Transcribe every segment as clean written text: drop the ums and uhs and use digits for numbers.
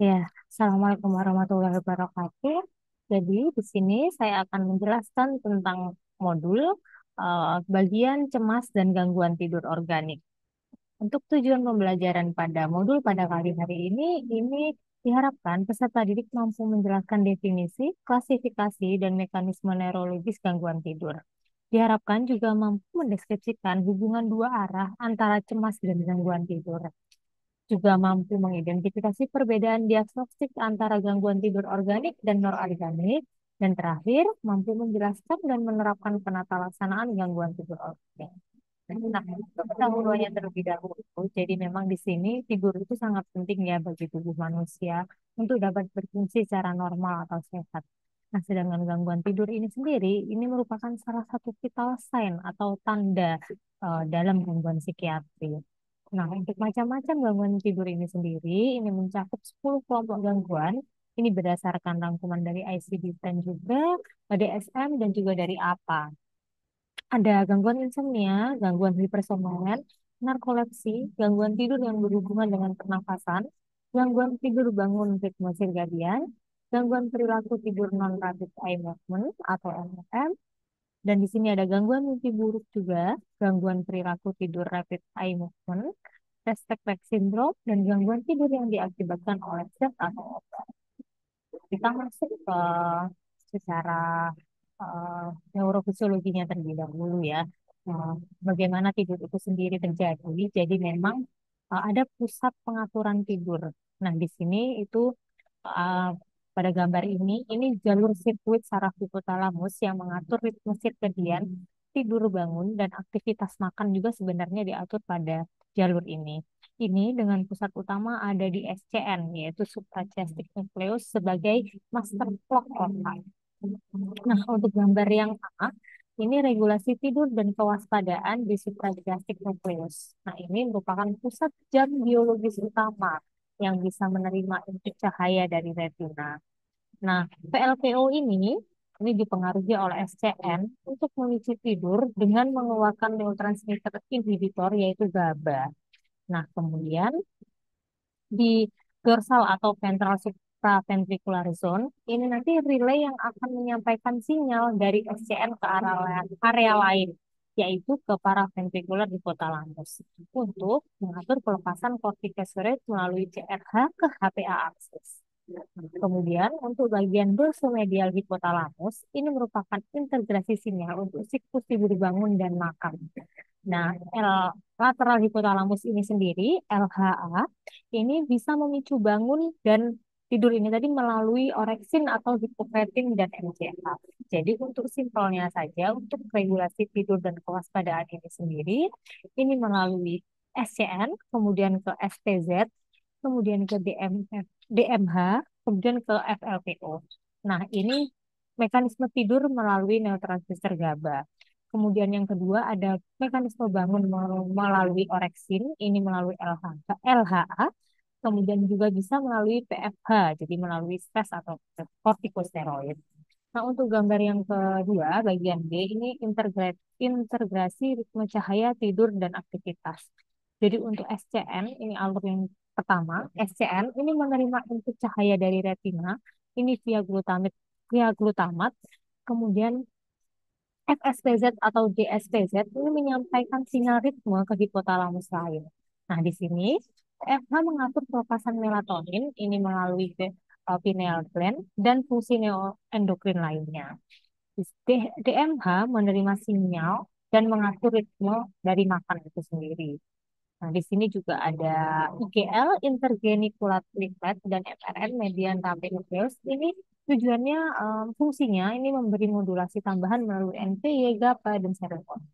Ya, Assalamualaikum warahmatullahi wabarakatuh. Jadi, di sini saya akan menjelaskan tentang modul bagian cemas dan gangguan tidur organik. Untuk tujuan pembelajaran pada modul pada kali hari ini diharapkan peserta didik mampu menjelaskan definisi, klasifikasi, dan mekanisme neurologis gangguan tidur. Diharapkan juga mampu mendeskripsikan hubungan dua arah antara cemas dan gangguan tidur, juga mampu mengidentifikasi perbedaan diagnostik antara gangguan tidur organik dan non-organik, dan terakhir, mampu menjelaskan dan menerapkan penata laksanaan gangguan tidur organik. Nah, untuk pendahuluannya terlebih dahulu, jadi memang di sini tidur itu sangat penting ya bagi tubuh manusia untuk dapat berfungsi secara normal atau sehat. Nah, sedangkan gangguan tidur ini sendiri, ini merupakan salah satu vital sign atau tanda dalam gangguan psikiatri. Nah, untuk macam-macam gangguan tidur ini sendiri, ini mencakup 10 kelompok gangguan. Ini berdasarkan rangkuman dari ICD-10 juga, DSM, dan juga dari APA. Ada gangguan insomnia, gangguan hipersomnia, narkolepsi, gangguan tidur yang berhubungan dengan pernafasan, gangguan tidur bangun ritme sirkadian, gangguan perilaku tidur non-rapid eye movement atau NRM, dan di sini ada gangguan mimpi buruk juga, gangguan perilaku tidur rapid eye movement, rest lag syndrome, dan gangguan tidur yang diakibatkan oleh stres atau obat. Kita masuk ke secara eh, neurofisiologinya terlebih dahulu ya. Eh, Bagaimana tidur itu sendiri terjadi. Jadi memang ada pusat pengaturan tidur. Nah, di sini itu eh, pada gambar ini jalur sirkuit saraf hipotalamus yang mengatur ritme sirkadian, tidur bangun, dan aktivitas makan juga sebenarnya diatur pada jalur ini. Ini dengan pusat utama ada di SCN, yaitu suprachiastic nucleus sebagai master clock otak. Nah, untuk gambar yang A, ini regulasi tidur dan kewaspadaan di suprachiastic nucleus. Nah, ini merupakan pusat jam biologis utama yang bisa menerima input cahaya dari retina. Nah, PLPO ini dipengaruhi oleh SCN untuk memicu tidur dengan mengeluarkan neurotransmitter inhibitor yaitu GABA. Nah, kemudian di dorsal atau ventral supraventricular zone, ini nanti relay yang akan menyampaikan sinyal dari SCN ke area lain, yaitu ke paraventricular hypothalamus, untuk mengatur pelepasan corticosteroid melalui CRH ke HPA axis. Kemudian untuk bagian dorsomedial hipotalamus, ini merupakan integrasi sinyal untuk siklus tidur bangun dan makan. Nah, lateral hipotalamus ini sendiri, LHA, ini bisa memicu bangun dan tidur ini tadi melalui oreksin atau hipokretin dan MCH. Jadi untuk simpelnya saja, untuk regulasi tidur dan kewaspadaan ini sendiri, ini melalui SCN, kemudian ke STZ, kemudian ke DMH, kemudian ke FLPO. Nah, ini mekanisme tidur melalui neurotransmitter GABA. Kemudian yang kedua ada mekanisme bangun melalui oreksin, ini melalui LHA, kemudian juga bisa melalui PFH, jadi melalui stres atau kortikosteroid. Nah, untuk gambar yang kedua, bagian B, ini integrasi ritme cahaya, tidur, dan aktivitas. Jadi untuk SCN, ini alur yang pertama, SCN ini menerima input cahaya dari retina, ini via glutamat, kemudian FSPZ atau DSPZ ini menyampaikan sinyal ritme ke hipotalamus lain. Nah, di sini FH mengatur pelepasan melatonin ini melalui pineal gland dan fungsi neuroendokrin lainnya. DMH menerima sinyal dan mengatur ritme dari makan itu sendiri. Nah, di sini juga ada IGL, intergeniculate platelet, dan MRN, median rapid nucleus. Ini tujuannya, fungsinya ini memberi modulasi tambahan melalui NPY, GAPA, dan serotonin.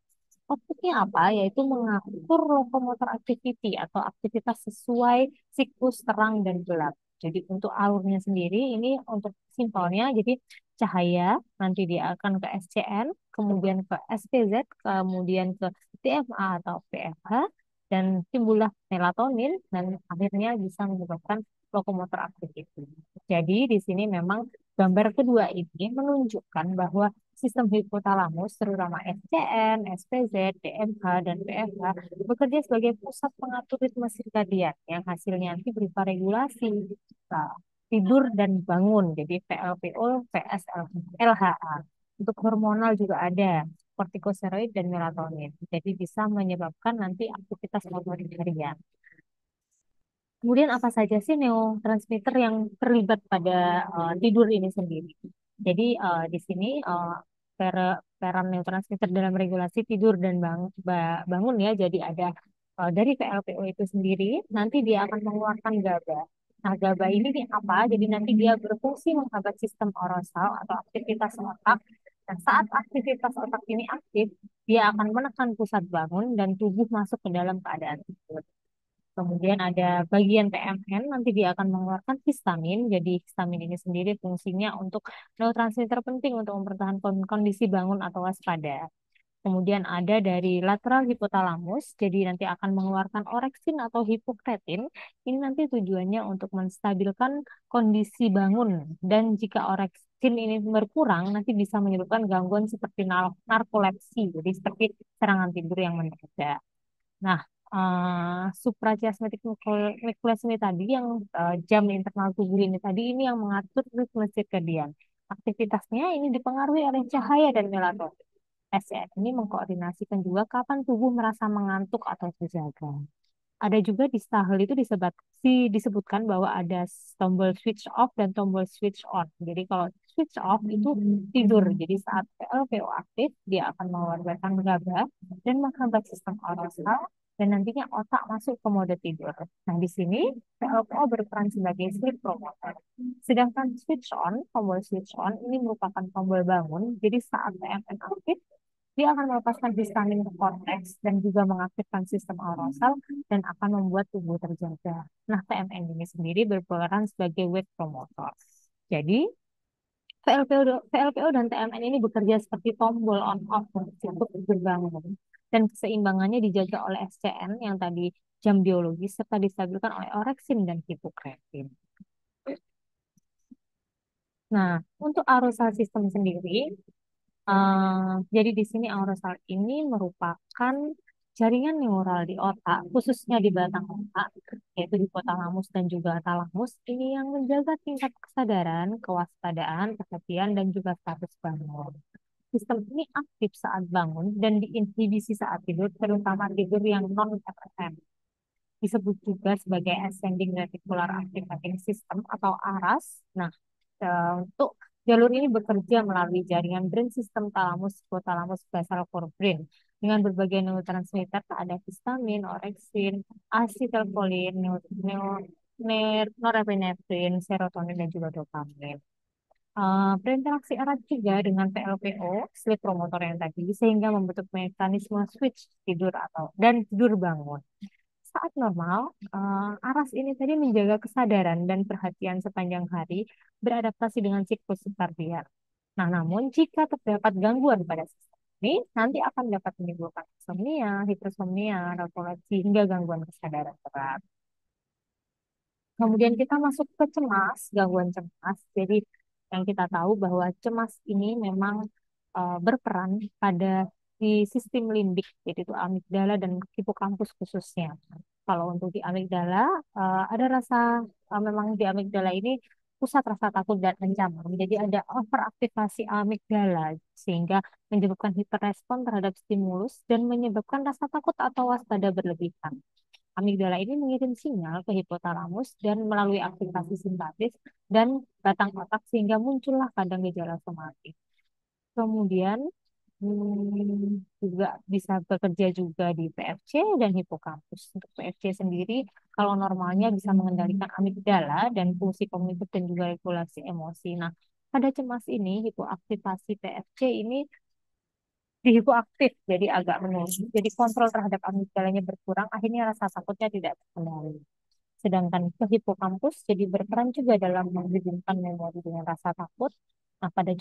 Outputnya apa? Yaitu mengatur locomotor activity atau aktivitas sesuai siklus terang dan gelap. Jadi untuk alurnya sendiri ini untuk simpelnya, jadi cahaya nanti dia akan ke SCN, kemudian ke SPZ, kemudian ke TMA atau PFH, dan timbullah melatonin dan akhirnya bisa menyebabkan locomotor activity. Jadi di sini memang Gambar kedua ini menunjukkan bahwa sistem hipotalamus, terutama SCN, SPZ, DMH, dan PFH, bekerja sebagai pusat pengatur ritme sirkadian yang hasilnya nanti berupa regulasi nah, tidur dan bangun, jadi VLPO, VSL, LHA. Untuk hormonal juga ada kortikosteroid dan melatonin. Jadi bisa menyebabkan nanti aktivitas motorik harian. Kemudian apa saja sih neurotransmitter yang terlibat pada tidur ini sendiri? Jadi di sini peran neurotransmitter dalam regulasi tidur dan bangun ya. Jadi ada dari VLPO itu sendiri, nanti dia akan mengeluarkan GABA. Nah, GABA ini nih apa? Jadi nanti dia berfungsi menghambat sistem arousal atau aktivitas otak. Dan saat aktivitas otak ini aktif, dia akan menekan pusat bangun dan tubuh masuk ke dalam keadaan tidur. Kemudian ada bagian TMN, nanti dia akan mengeluarkan histamin. Jadi histamin ini sendiri fungsinya untuk neurotransmitter penting untuk mempertahankan kondisi bangun atau waspada. Kemudian ada dari lateral hipotalamus, jadi nanti akan mengeluarkan oreksin atau hipokretin. Ini nanti tujuannya untuk menstabilkan kondisi bangun. Dan jika oreksin ini berkurang, nanti bisa menyebabkan gangguan seperti narkolepsi, jadi seperti serangan tidur yang mendadak. Nah, suprachiasmatic nucleus ini tadi yang jam internal tubuh ini tadi ini yang mengatur ritme circadian. Aktivitasnya ini dipengaruhi oleh cahaya dan melatonin. SCN ini mengkoordinasikan juga kapan tubuh merasa mengantuk atau terjaga. Ada juga di Sahel itu disebutkan bahwa ada tombol switch off dan tombol switch on. Jadi kalau switch off itu tidur. Jadi saat PLPO aktif, dia akan mengeluarkan GABA dan menghambat sistem arousal dan nantinya otak masuk ke mode tidur. Nah, di sini PLPO berperan sebagai sleep promoter. Sedangkan switch on, tombol switch on ini merupakan tombol bangun. Jadi saat TMN aktif, dia akan melepaskan histamin ke korteks dan juga mengaktifkan sistem arousal dan akan membuat tubuh terjaga. Nah, TMN ini sendiri berperan sebagai wake promoter. Jadi, VLPO dan TMN ini bekerja seperti tombol on-off untuk berbangun. Dan keseimbangannya dijaga oleh SCN yang tadi jam biologis serta distabilkan oleh oreksin dan hipokretin. Nah, untuk arousal sistem sendiri, jadi di sini aerosol ini merupakan jaringan neural di otak, khususnya di batang otak, yaitu hipotalamus dan juga talamus, ini yang menjaga tingkat kesadaran, kewaspadaan, perhatian, dan juga status bangun. Sistem ini aktif saat bangun dan diinhibisi saat tidur, terutama tidur yang non-REM. Disebut juga sebagai Ascending Reticular Activating System atau ARAS. Nah, untuk jalur ini bekerja melalui jaringan brain system talamus, hipotalamus, basal forebrain dengan berbagai neurotransmitter ada histamin, oreksin, asetilkolin, norepinefrin, serotonin dan juga dopamin. Berinteraksi erat juga dengan PLPO, sleep promoter yang tadi, sehingga membentuk mekanisme switch tidur atau dan tidur bangun. Saat normal, aras ini tadi menjaga kesadaran dan perhatian sepanjang hari, beradaptasi dengan siklus sirkadian. Nah, namun jika terdapat gangguan pada sistem ini, nanti akan dapat menimbulkan insomnia, hipersomnia, narkolepsi, hingga gangguan kesadaran berat. Kemudian kita masuk ke cemas, gangguan cemas. Jadi yang kita tahu bahwa cemas ini memang berperan pada di sistem limbik, jadi itu amigdala dan hipokampus khususnya. Kalau untuk di amigdala ada rasa memang di amigdala ini pusat rasa takut dan ancaman. Jadi ada overaktivasi amigdala sehingga menyebabkan hiperrespon terhadap stimulus dan menyebabkan rasa takut atau waspada berlebihan. Amigdala ini mengirim sinyal ke hipotalamus dan melalui aktivasi simpatis dan batang otak sehingga muncullah kadang gejala somatik. Kemudian juga bisa bekerja juga di PFC dan hipokampus. Untuk PFC sendiri, kalau normalnya bisa mengendalikan amigdala dan fungsi kognitif dan juga regulasi emosi. Nah, pada cemas ini, hipoaktivasi PFC ini dihipoaktif, jadi agak menurun. Jadi kontrol terhadap amigdalanya berkurang, akhirnya rasa takutnya tidak terkendali. Sedangkan ke hipokampus jadi berperan juga dalam menghubungkan memori dengan rasa takut. Nah, pada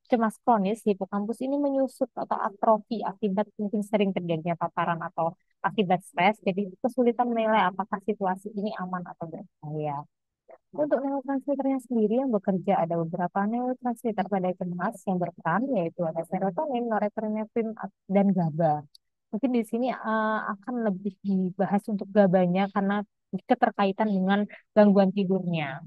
cemas kronis, hipokampus ini menyusut atau atrofi akibat mungkin sering terjadinya paparan atau akibat stres. Jadi kesulitan menilai apakah situasi ini aman atau berbahaya. Untuk neurotransmitternya sendiri yang bekerja ada beberapa neurotransmitter pada cemas yang berperan yaitu ada serotonin, norepinefrin, dan GABA. Mungkin di sini akan lebih dibahas untuk GABA-nya karena keterkaitan dengan gangguan tidurnya.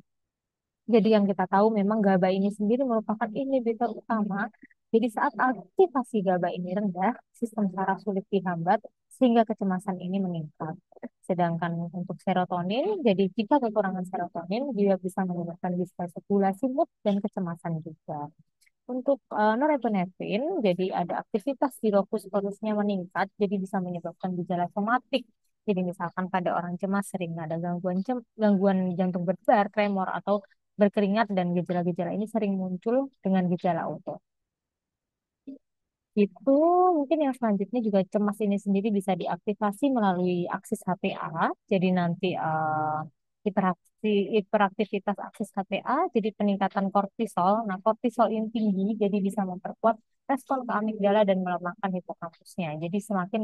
Jadi yang kita tahu memang GABA ini sendiri merupakan inhibitor utama. Jadi saat aktivasi GABA ini rendah, sistem saraf sulit dihambat sehingga kecemasan ini meningkat. Sedangkan untuk serotonin, jadi jika kekurangan serotonin, dia bisa menyebabkan disregulasi mood dan kecemasan juga. Untuk norepinefrin, jadi ada aktivitas di lokus korusnya meningkat, jadi bisa menyebabkan gejala somatik. Jadi misalkan pada orang cemas sering ada gangguan jantung berdebar, tremor, atau berkeringat dan gejala-gejala ini sering muncul dengan gejala auto. Itu mungkin yang selanjutnya juga cemas ini sendiri bisa diaktifasi melalui aksis HPA. Jadi nanti hiperaktivitas aksis HPA jadi peningkatan kortisol. Nah, kortisol ini tinggi jadi bisa memperkuat respon ke amigdala dan melemahkan hipokampusnya. Jadi semakin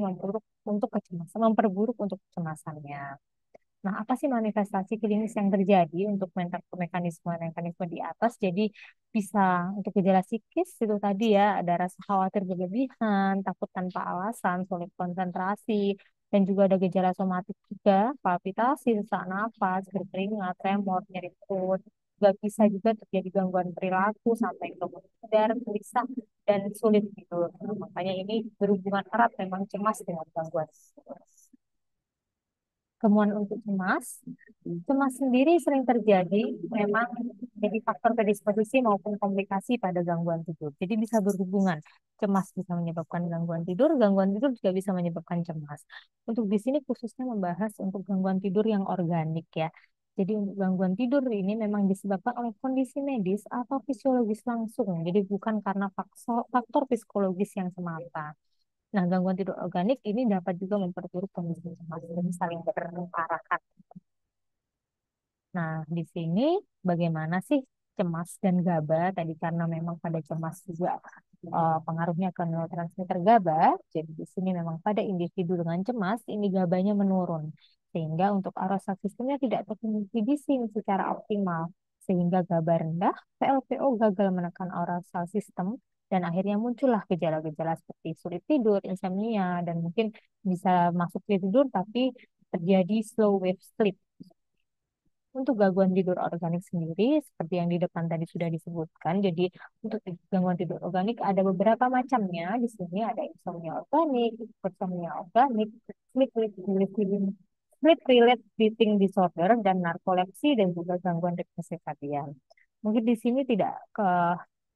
memperburuk untuk kecemasannya. Nah, apa sih manifestasi klinis yang terjadi untuk mekanisme-mekanisme di atas? Jadi bisa untuk gejala psikis itu tadi ya, ada rasa khawatir berlebihan, takut tanpa alasan, sulit konsentrasi, dan juga ada gejala somatik juga, palpitasi, sesak napas, berkeringat, tremor, nyeri perut. Juga bisa juga terjadi gangguan perilaku sampai ke sadar, gelisah, dan sulit tidur. Nah, makanya ini berhubungan erat memang cemas dengan gangguan tidur. Temuan untuk cemas. Cemas sendiri sering terjadi memang jadi faktor predisposisi maupun komplikasi pada gangguan tidur. Jadi bisa berhubungan. Cemas bisa menyebabkan gangguan tidur juga bisa menyebabkan cemas. Untuk di sini khususnya membahas untuk gangguan tidur yang organik ya. Jadi untuk gangguan tidur ini memang disebabkan oleh kondisi medis atau fisiologis langsung. Jadi bukan karena faktor psikologis yang semata. Nah, gangguan tidur organik ini dapat juga memperburuk kondisi cemas dan saling berarahkan. Nah, di sini bagaimana sih cemas dan GABA tadi karena memang pada cemas juga pengaruhnya ke neurotransmitter GABA. Jadi di sini memang pada individu dengan cemas ini GABA-nya menurun sehingga untuk arousal sistemnya tidak terkondisi secara optimal sehingga GABA rendah, PLPO gagal menekan arousal sistem dan akhirnya muncullah gejala-gejala seperti sulit tidur, insomnia dan mungkin bisa masuk tidur tapi terjadi slow wave sleep. Untuk gangguan tidur organik sendiri, seperti yang di depan tadi sudah disebutkan, jadi untuk gangguan tidur organik ada beberapa macamnya. Di sini ada insomnia organik, hypersomnia organik, sleep related breathing disorder, dan narkolepsi, dan juga gangguan ritme sirkadian. Mungkin di sini tidak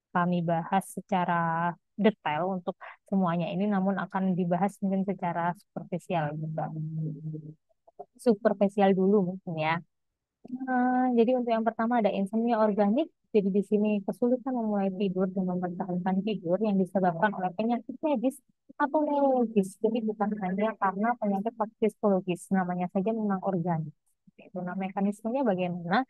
kami bahas secara detail untuk semuanya ini, namun akan dibahas mungkin secara superficial juga. Superficial dulu mungkin ya. Jadi untuk yang pertama ada insomnia organik. Jadi di sini kesulitan memulai tidur dan mempertahankan tidur yang disebabkan oleh penyakit medis atau neurologis. Jadi bukan hanya karena penyakit psikologis, namanya saja memang organik. Itu nah mekanismenya bagaimana?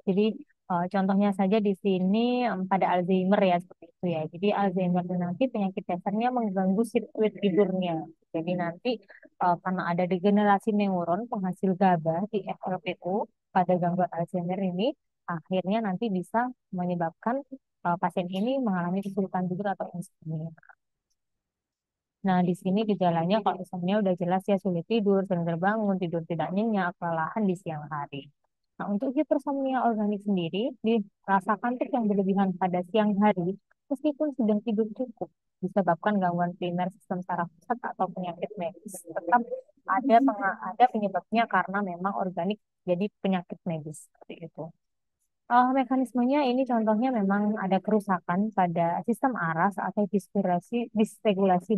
Jadi contohnya saja di sini pada Alzheimer ya seperti itu ya. Jadi Alzheimer itu nanti penyakit dasarnya mengganggu sirkuit tidurnya. Jadi nanti karena ada degenerasi neuron penghasil GABA di FLPO pada gangguan Alzheimer ini, akhirnya nanti bisa menyebabkan pasien ini mengalami kesulitan tidur atau insomnia. Nah, di sini gejalanya kalau misalnya udah jelas ya sulit tidur, sering terbangun, tidur tidak nyenyak, kelelahan di siang hari. Nah, untuk hipersomnia organik sendiri dirasakan tuh yang berlebihan pada siang hari, meskipun sudah tidur cukup, disebabkan gangguan primer sistem saraf pusat atau penyakit medis. Tetap ada penyebabnya karena memang organik jadi penyakit medis seperti itu. Mekanismenya ini contohnya memang ada kerusakan pada sistem aras atau disregulasi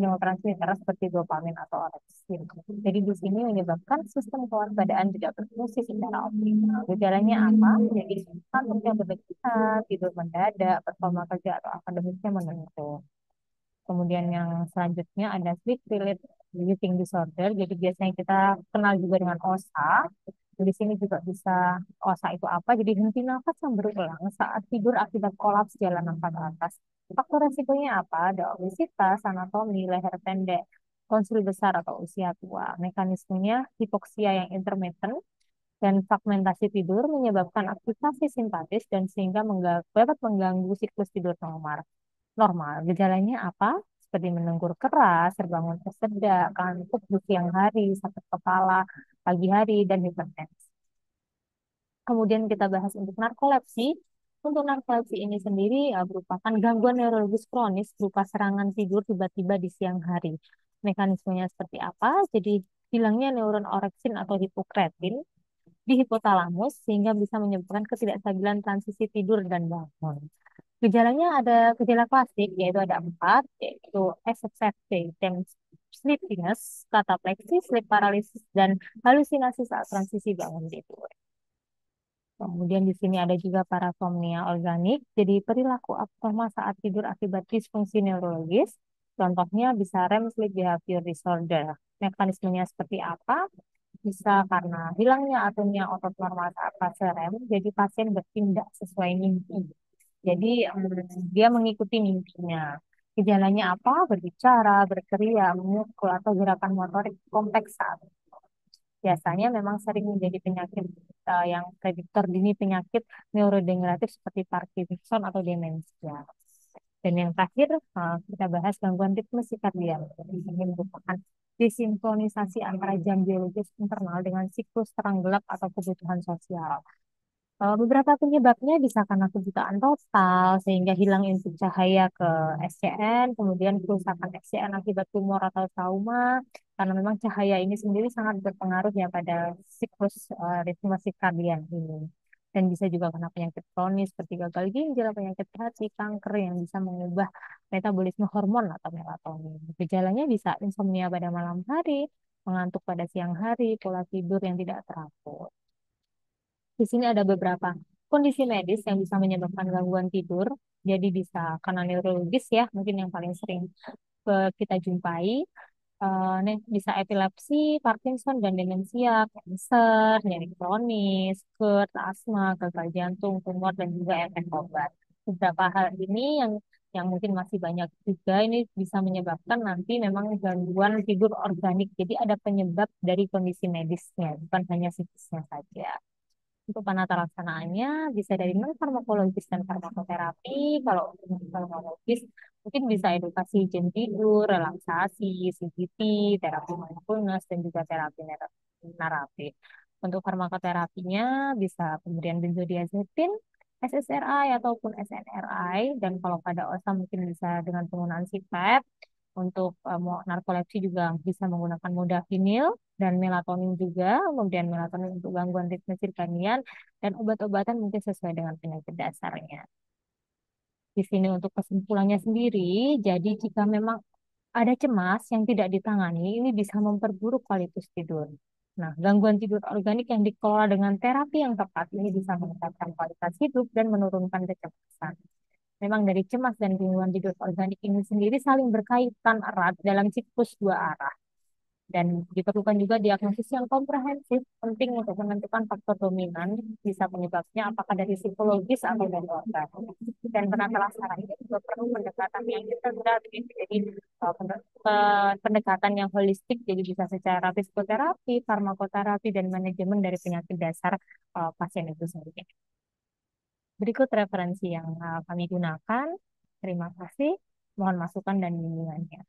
neurotransmitter seperti dopamin atau orexin. Jadi di sini menyebabkan sistem kewaspadaan tidak berfungsi secara optimal. Gejalanya apa? Jadi kantuk yang berlebihan, tidur mendadak, performa kerja atau akademiknya menurun. Kemudian yang selanjutnya ada sleep related breathing disorder. Jadi biasanya kita kenal juga dengan OSA. Di sini juga bisa OSA itu apa? Jadi henti nafas yang berulang saat tidur akibat kolaps jalan nafas atas. Faktor resikonya apa? Ada obesitas, anatomi, leher pendek, tonsil besar atau usia tua. Mekanismenya hipoksia yang intermittent, Dan fragmentasi tidur menyebabkan aktivasi simpatis dan sehingga dapat mengganggu siklus tidur normal. Normal. Gejalanya apa? Seperti menengkur keras, terbangun tersedak, kantuk di siang hari, sakit kepala pagi hari, dan hipertensi. Kemudian kita bahas untuk narkolepsi. Untuk narkolepsi ini sendiri merupakan gangguan neurologis kronis berupa serangan tidur tiba-tiba di siang hari. Mekanismenya seperti apa? Jadi hilangnya neuron orexin atau hipokretin di hipotalamus sehingga bisa menyebabkan ketidakstabilan transisi tidur dan bangun. Gejalanya ada gejala klasik, yaitu ada empat, yaitu SFT, dan sleepiness, katapleksi, sleep paralysis, dan halusinasi saat transisi bangun tidur. Kemudian di sini ada juga parasomnia organik, jadi perilaku abnormal saat tidur akibat disfungsi neurologis. Contohnya bisa REM sleep behavior disorder. Mekanismenya seperti apa? Bisa karena hilangnya aturnya otot normal saat fase REM, jadi pasien bertindak sesuai mimpi. Jadi dia mengikuti mimpinya. Gejalanya apa? Berbicara, berteriak, memukul, atau gerakan motorik kompleks saat biasanya memang sering menjadi penyakit yang prediktor dini penyakit neurodegeneratif seperti Parkinson atau demensia. Dan yang terakhir, kita bahas gangguan ritme sirkadian. Ini merupakan desinkronisasi antara jam biologis internal dengan siklus terang gelap atau kebutuhan sosial. Beberapa penyebabnya bisa karena kebutaan total, sehingga hilang input cahaya ke SCN, kemudian kerusakan SCN akibat tumor atau trauma, karena memang cahaya ini sendiri sangat berpengaruh ya pada siklus ritme sirkadian ini. Dan bisa juga karena penyakit kronis seperti gagal ginjal, penyakit hati, kanker yang bisa mengubah metabolisme hormon atau melatonin. Gejalanya bisa insomnia pada malam hari, mengantuk pada siang hari, pola tidur yang tidak teratur. Di sini ada beberapa kondisi medis yang bisa menyebabkan gangguan tidur. Jadi bisa karena neurologis ya, mungkin yang paling sering kita jumpai. Bisa epilepsi, Parkinson, dan demensia, kanker, nyeri kronis, GERD, asma, gagal jantung, tumor, dan juga efek obat. Beberapa hal ini yang mungkin masih banyak juga ini bisa menyebabkan nanti memang gangguan tidur organik. Jadi ada penyebab dari kondisi medisnya, bukan hanya psikisnya saja. Untuk penata laksanaannya bisa dari non farmakologis dan farmakoterapi. Kalau untuk farmakologis mungkin bisa edukasi jam tidur, relaksasi, CBT, terapi mindfulness, dan juga terapi narapi. Untuk farmakoterapinya bisa pemberian benzodiazepin, SSRI ataupun SNRI, dan kalau pada OSA mungkin bisa dengan penggunaan CPAP. Untuk narkolepsi juga bisa menggunakan modafinil dan melatonin juga, kemudian melatonin untuk gangguan ritme sirkadian dan obat-obatan mungkin sesuai dengan penyakit dasarnya. Di sini untuk kesimpulannya sendiri, jadi jika memang ada cemas yang tidak ditangani, ini bisa memperburuk kualitas tidur. Nah, gangguan tidur organik yang dikelola dengan terapi yang tepat ini bisa meningkatkan kualitas hidup dan menurunkan kecemasan. Memang dari cemas dan gangguan tidur organik ini sendiri saling berkaitan erat dalam siklus dua arah. Dan diperlukan juga diagnosis yang komprehensif, penting untuk menentukan faktor dominan, bisa penyebabnya apakah dari psikologis atau dari organ. Dan penata laksana ini juga perlu pendekatan yang integral, jadi pendekatan yang holistik, jadi bisa secara psikoterapi, farmakoterapi, dan manajemen dari penyakit dasar pasien itu sendiri. Berikut referensi yang kami gunakan. Terima kasih. Mohon masukan dan bimbingannya.